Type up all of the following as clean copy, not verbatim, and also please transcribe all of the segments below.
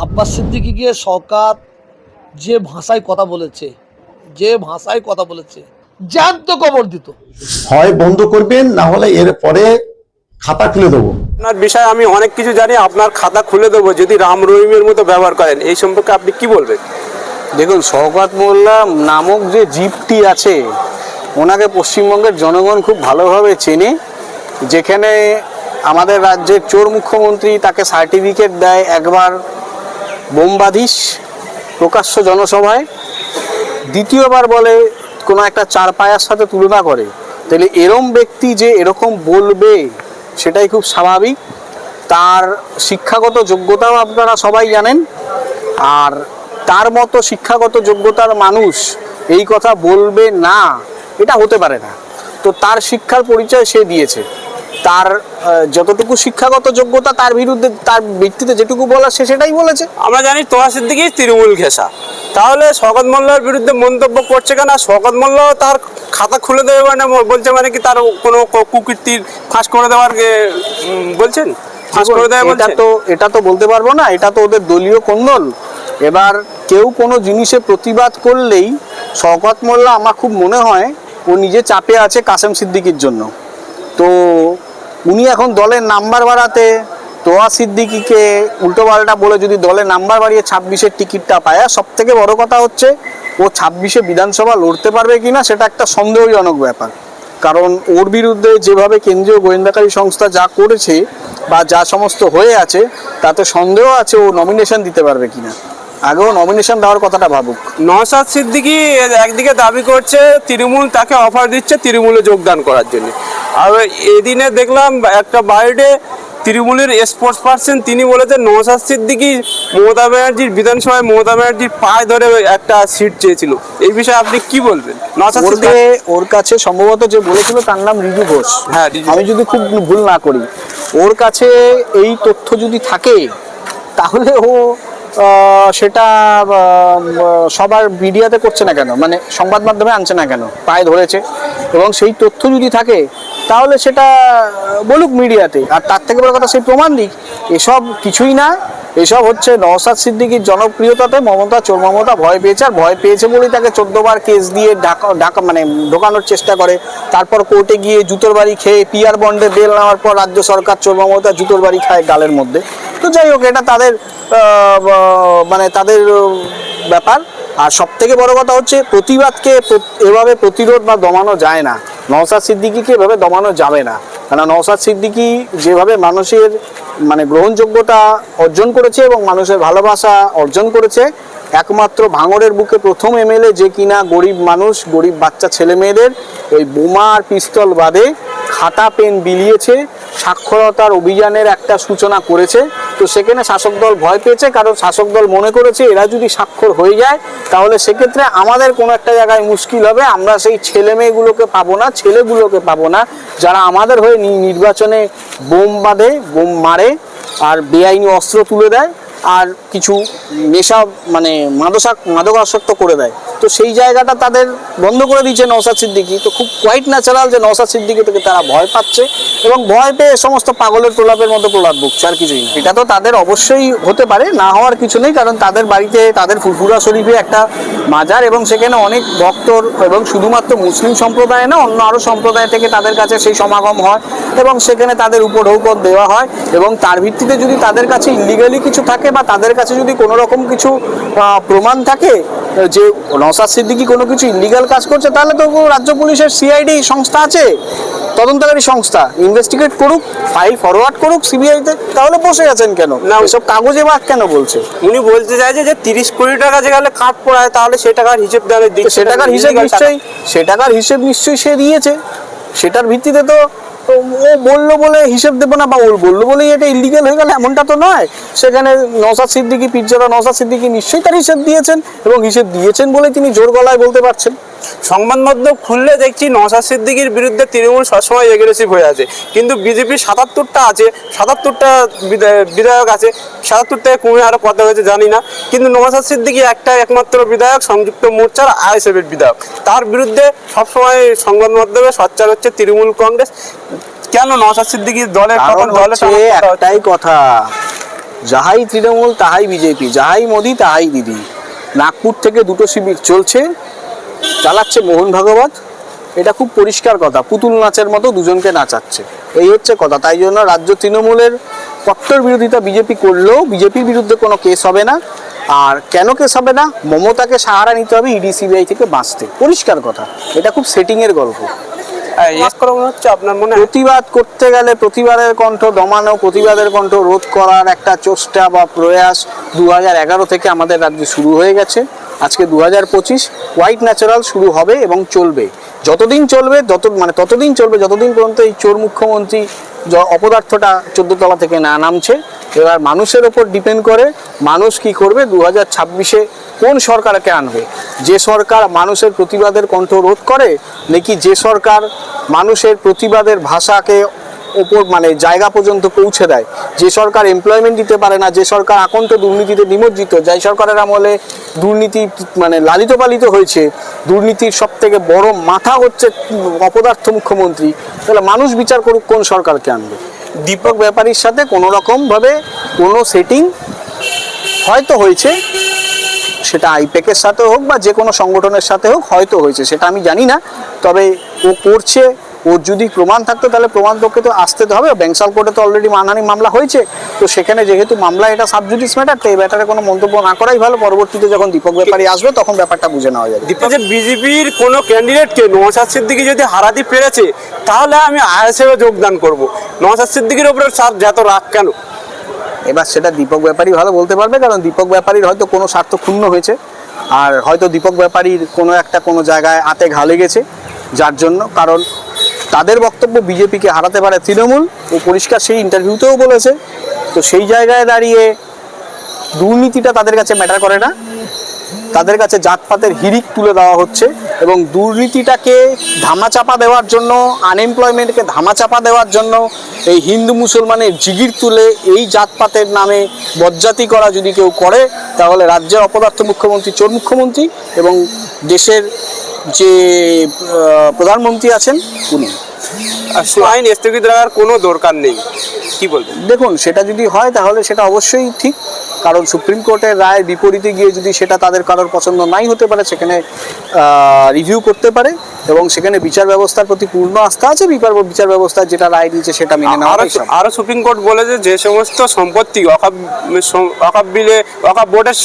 আব্বাস সিদ্দিকীকে শওকত যে ভাষায় কথা বলেছে জ্যান্ত কবর দিত। হয় বন্ধ করবেন, না হলে এর পরে খাতা খুলে দেবো। আপনার বিষয়ে আমি অনেক কিছু জানি, আপনার খাতা খুলে দেবো যদি রাম রহিমের মতো ব্যবহার করেন। এই সম্পর্কে আপনি কি বলবেন? দেখুন, শওকত মোল্লা নামক যে জীবটি আছে ওনাকে পশ্চিমবঙ্গের জনগণ খুব ভালোভাবে চেনে। যেখানে আমাদের রাজ্যের চোর মুখ্যমন্ত্রী তাকে সার্টিফিকেট দেয় একবার বোমবাদিস প্রকাশ্য জনসভায়, দ্বিতীয়বার বলে কোনো একটা চার পায়ার সাথে তুলনা করে, তাহলে এরম ব্যক্তি যে এরকম বলবে সেটাই খুব স্বাভাবিক। তার শিক্ষাগত যোগ্যতাও আপনারা সবাই জানেন, আর তার মতো শিক্ষাগত যোগ্যতার মানুষ এই কথা বলবে না এটা হতে পারে না। তো তার শিক্ষার পরিচয় সে দিয়েছে, তার যতটুকু শিক্ষাগত যোগ্যতা তার বিরুদ্ধে তার ভিত্তিতে যেটুকু বলার সে সেটাই বলেছে। আমরা জানি তোহা সিদ্দিকী তৃণমূল ঘেঁষা, তাহলে শওকত মোল্লার বিরুদ্ধে মন্তব্য করছে কেন? শওকত মোল্লা তার খাতা খুলে দেবে মানে বলছে, মানে কি তার কোনো কুকীর্তির ফাঁস করে দেওয়ার বলছেন? ফাঁস করে দেয় এটা তো বলতে পারবো না, এটা তো ওদের দলীয় কোন্দল। এবার কেউ কোনো জিনিসে প্রতিবাদ করলেই শওকত মোল্লা, আমার খুব মনে হয় ও নিজে চাপে আছে কাসেম সিদ্দিকীর জন্য। তো উনি এখন দলের নাম্বার বাড়াতে তোহা সিদ্দিকীকে উল্টোপাল্টা বলে যদি দলের নাম্বার বাড়িয়ে 26-এর টিকিটটা পায়, সব থেকে বড় কথা হচ্ছে ও 26-এ বিধানসভা লড়তে পারবে কিনা সেটা একটা সন্দেহজনক ব্যাপার। কারণ ওর বিরুদ্ধে যেভাবে কেন্দ্রীয় গোয়েন্দাকারী সংস্থা যা করেছে বা যা সমস্ত হয়ে আছে, তাতে সন্দেহ আছে ও নমিনেশন দিতে পারবে কিনা। আগেও নমিনেশন দেওয়ার কথাটা ভাবুক। নওশাদ সিদ্দিকী একদিকে দাবি করছে তৃণমূল তাকে অফার দিচ্ছে তৃণমূলে যোগদান করার জন্য, আর এদিনে দেখলাম একটা বাইরে তৃণমূলের স্পোর্টস পার্সন তিনি বলেছেন নওশাদ সিদ্দিকী মমতা ব্যানার্জির বিধানসভায় মমতা ব্যানার্জির পায়ে ধরে একটা সিট চেয়েছিল। এই বিষয়ে আপনি কি বলবেন? নওশাদ সিদ্দিকী ওর কাছে সম্ভবত যে বলেছিল তার নাম রিজু ঘোষ, হ্যাঁ, আমি যদি খুব ভুল না করি, ওর কাছে এই তথ্য যদি থাকে তাহলে ও সেটা সবার মিডিয়াতে করছে না কেন, মানে সংবাদ মাধ্যমে আনছে না কেন? পায়ে ধরেছে এবং সেই তথ্য যদি থাকে তাহলে সেটা বলুক মিডিয়াতে, আর তার থেকে বড় কথা সেই প্রমাণ দিক। এসব কিছুই না, এসব হচ্ছে নওশাদ সিদ্দিকীর জনপ্রিয়তাতে চোর মমতা ভয় পেয়েছে, আর ভয় পেয়েছে বলেই তাকে 14বার কেস দিয়ে মানে ঢোকানোর চেষ্টা করে। তারপর কোর্টে গিয়ে জুতোর বাড়ি খেয়ে পিআর বন্ডে বেল নেওয়ার পর রাজ্য সরকার চোর মমতা জুতোর বাড়ি খায় গালের মধ্যে। তো যাই হোক, এটা তাদের মানে তাদের ব্যাপার। আর সব থেকে বড় কথা হচ্ছে প্রতিবাদকে এভাবে প্রতিরোধ বা দমানো যায় না, নওশাদ সিদ্দিকীকে এভাবে দমানো যাবে না। কারণ নওশাদ সিদ্দিকী যেভাবে মানুষের মানে গ্রহণযোগ্যতা অর্জন করেছে এবং মানুষের ভালোবাসা অর্জন করেছে, একমাত্র ভাঙড়ের বুকে প্রথম এমএলএ যে কিনা গরিব মানুষ, গরিব বাচ্চা ছেলে মেয়েদের ওই বোমা আর পিস্তল বাদে খাতা পেন বিলিয়েছে, সাক্ষরতার অভিযানের একটা সূচনা করেছে। তো সেখানে শাসক দল ভয় পেয়েছে, কারণ শাসক দল মনে করেছে এরা যদি স্বাক্ষর হয়ে যায় তাহলে সেক্ষেত্রে আমাদের কোনো একটা জায়গায় মুশকিল হবে, আমরা সেই ছেলেগুলোকে পাবো না যারা আমাদের হয়ে নির্বাচনে বোম বাঁধে, বোম মারে আর বেআইনি অস্ত্র তুলে দেয় আর কিছু নেশা মানে মাদকাসক্ত করে দেয়। তো সেই জায়গাটা তাদের বন্ধ করে দিয়েছে নওশাদ সিদ্দিকী। তো খুব কোয়াইট ন্যাচারাল যে নওশাদ সিদ্দিকী থেকে তারা ভয় পাচ্ছে এবং ভয় পেয়ে সমস্ত পাগলের প্রলাপের মতো প্রলাপ বকছে, আর কিছুই না। এটা তো তাদের অবশ্যই হতে পারে, না হওয়ার কিছু নেই, কারণ তাদের বাড়িতে তাদের ফুরফুরা শরীফে একটা মাজার এবং সেখানে অনেক ভক্তর এবং শুধুমাত্র মুসলিম সম্প্রদায় না, অন্য আরও সম্প্রদায় থেকে তাদের কাছে সেই সমাগম হয় এবং সেখানে তাদের উপঢৌকন দেওয়া হয়। এবং তার ভিত্তিতে যদি তাদের কাছে ইলিগালি কিছু থাকে বা তাদের কাছে যদি কোনো রকম কিছু প্রমাণ থাকে যে নওশাদ সিদ্দিকী কোনো কিছু ইলিগাল কাজ করছে, তাহলে তো রাজ্য পুলিশের সিআইডি সংস্থা আছে, তদন্তকারী সংস্থা, ইনভেস্টিগেট করুক, ফাইল ফরওয়ার্ড করুক সিবিআইতে। তাহলে বসে আছেন কেন? না, ওইসব কাগজে বাদ কেন বলছে? উনি বলতে চাইছে যে 30 কোটি টাকা যেখানে কাট পড়ায় তাহলে সে টাকার হিসেব দেওয়ার দিক, সে টাকার হিসেব নিশ্চয়ই সে দিয়েছে। সেটার ভিত্তিতে তো ও বললো বলে হিসেব দেবো না, বা ওর বললো বলেই এটা ইলিগাল হয়ে গেল এমনটা তো নয়। সেখানে নওশাদ সিদ্দিকী, পিজ্জারা নওশাদ সিদ্দিকী নিশ্চয়ই তার হিসেব দিয়েছেন এবং হিসেব দিয়েছেন বলে তিনি জোর গলায় বলতে পারছেন। সংবাদ মাধ্যম খুললে দেখছি নওশাদ সিদ্দিকীর বিরুদ্ধে তৃণমূল সবসময় এগ্রেসিভ হয়ে আছে, কিন্তু বিজেপির 77টা আছে, 77টা বিধায়ক আছে, 77 থেকে কমে আরও কত হয়েছে জানি না, কিন্তু নওশাদ সিদ্দিকী একমাত্র বিধায়ক সংযুক্ত মোর্চার আইএসএফের বিধায়ক, তার বিরুদ্ধে সবসময় সংবাদ মাধ্যমে সোচ্চার হচ্ছে তৃণমূল কংগ্রেস। কেন নওশাদ সিদ্দিকীর দলের একটাই কথা, যাহাই তৃণমূল তাহাই বিজেপি, যাহাই মোদি তাহাই দিদি। নাগপুর থেকে দুটো শিবির চলছে, চালাচ্ছে মোহন ভাগবত। এটা খুব পরিষ্কার কথা, পুতুল নাচের মতো দুজনকে নাচাচ্ছে, এই হচ্ছে কথা। তাই জন্য রাজ্য তৃণমূলের কট্টর বিরোধিতা বিজেপি করলেও বিজেপির বিরুদ্ধে কোনো কেস হবে না। আর কেন কেস হবে না? মমতাকে সাহারা নিতে হবে ইডি সিবিআই থেকে বাঁচতে, পরিষ্কার কথা। এটা খুব সেটিংয়ের গল্প। হচ্ছে আপনার মনে প্রতিবাদ করতে গেলে প্রতিবাদের কণ্ঠ দমানো, প্রতিবাদের কণ্ঠ রোধ করার একটা চেষ্টা বা প্রয়াস 2011 থেকে আমাদের রাজ্যে শুরু হয়ে গেছে। আজকে 2025, হোয়াইট ন্যাচারাল শুরু হবে এবং চলবে। যতদিন চলবে ততদিন চলবে যতদিন পর্যন্ত এই চোর মুখ্যমন্ত্রী অপদার্থটা 14 তলা থেকে না নামছে। এবার মানুষের ওপর ডিপেন্ড করে মানুষ কি করবে, 2026-এ কোন সরকারকে আনবে। যে সরকার মানুষের প্রতিবাদের কণ্ঠ রোধ করে, নাকি যে সরকার মানুষের প্রতিবাদের ভাষাকে ওপর জায়গা পর্যন্ত পৌঁছে দেয়, যে সরকার এমপ্লয়মেন্ট দিতে পারে না, যে সরকার আকণ্ঠ দুর্নীতিতে নিমজ্জিত, যে সরকারের আমলে দুর্নীতি লালিত পালিত হয়েছে, দুর্নীতির সব থেকে বড় মাথা হচ্ছে অপদার্থ মুখ্যমন্ত্রী, তাহলে মানুষ বিচার করুক কোন সরকারকে আনবে। দীপক ব্যাপারীর সাথে কোনো রকমভাবে কোনো সেটিং হয়তো হয়েছে, সেটা আইপ্যাকের সাথে হোক বা যে কোনো সংগঠনের সাথে হোক, হয়তো হয়েছে, সেটা আমি জানি না। তবে ও করছে, ওর যদি প্রমাণ থাকতো তাহলে প্রমাণ পক্ষে তো আসতে তো হবে। বেঙ্গসাল কোর্টে তো অলরেডি মানহানি মামলা হয়েছে, তো সেখানে যেহেতু মামলা এটা সাবজুডিস ম্যাটার, তো এই ব্যাপারে কোনো মন্তব্য না করাই ভালো। পরবর্তীতে যখন দীপক ব্যাপারী আসবে তখন ব্যাপারটা বুঝে নেওয়া যাবে। যে বিজেপির কোনো ক্যান্ডিডেটকে নওশাদ সিদ্দিকী যদি হারাতে পেরেছে, তাহলে আমি আইএসএফে যোগদান করব। নওশাদ সিদ্দিকীর উপরে স্যার যত রাগ কেন? এবার সেটা দীপক ব্যাপারী ভালো বলতে পারবে, কারণ দীপক ব্যাপারীর হয়তো কোনো স্বার্থ ক্ষুণ্ণ হয়েছে, আর হয়তো দীপক ব্যাপারীর কোনো জায়গায় আতে ঘা লেগেছে, যার জন্য। কারণ তাদের বক্তব্য বিজেপিকে হারাতে পারে তৃণমূল, ও পরিষ্কার সেই ইন্টারভিউতেও বলেছে। তো সেই জায়গায় দাঁড়িয়ে দুর্নীতিটা তাদের কাছে ম্যাটার করে না, তাদের কাছে জাতপাতের হিড়িক তুলে দেওয়া হচ্ছে, এবং দুর্নীতিটাকে ধামাচাপা দেওয়ার জন্য, আনএমপ্লয়মেন্টকে ধামাচাপা দেওয়ার জন্য, এই হিন্দু মুসলমানের জিগির তুলে এই জাতপাতের নামে বজ্জাতি করা যদি কেউ করে, তাহলে রাজ্যের অপদার্থ মুখ্যমন্ত্রী চোর মুখ্যমন্ত্রী, এবং দেশের যে প্রধানমন্ত্রী আছেন উনি। আইন স্থগিত রাখার কোনো দরকার নেই, কি বলবেন? দেখুন, সেটা যদি হয় তাহলে সেটা অবশ্যই ঠিক, কারণ সুপ্রিম কোর্টের রায়ের বিপরীতে গিয়ে যদি সেটা তাদের কারোর পছন্দ নাই হতে পারে, সেখানে রিভিউ করতে পারে, এবং সেখানে বিচার ব্যবস্থার প্রতি পূর্ণ আস্থা আছে। বিচার ব্যবস্থা যেটা রায় দিয়েছে সেটা মেনে নেওয়া। আরো সুপ্রিম কোর্ট বলেছে যে সমস্ত সম্পত্তি ওয়াকফ বোর্ডের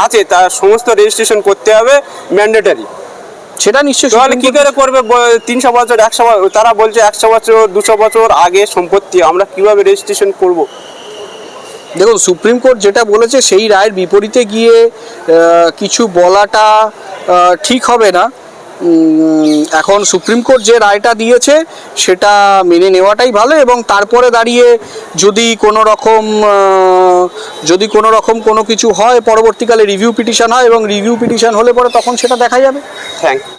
আছে তার সমস্ত রেজিস্ট্রেশন করতে হবে ম্যান্ডেটরি। সেটা নিশ্চয়ই তাহলে কি করে করবে? 300 বছর 100 বছর, তারা বলছে 100 বছর 200 বছর আগে সম্পত্তি, আমরা কিভাবে রেজিস্ট্রেশন করব? দেখুন, সুপ্রিম কোর্ট যেটা বলেছে সেই রায়ের বিপরীতে গিয়ে কিছু বলাটা ঠিক হবে না। এখন সুপ্রিম কোর্ট যে রায়টা দিয়েছে সেটা মেনে নেওয়াটাই ভালো, এবং তারপরে দাঁড়িয়ে যদি কোনো রকম কোনো কিছু হয়, পরবর্তীকালে রিভিউ পিটিশন হয়, এবং রিভিউ পিটিশন হলে পরে তখন সেটা দেখা যাবে। Thank you.